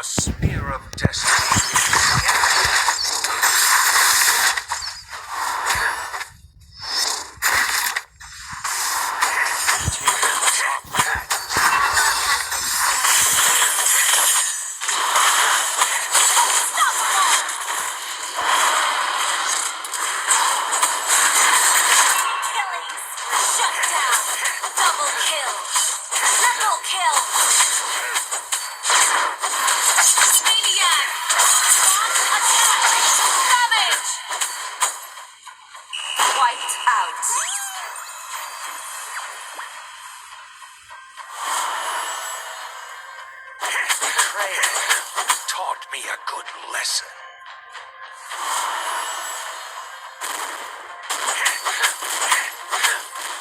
The spear of destiny. Wiped out. Betrayal taught me a good lesson.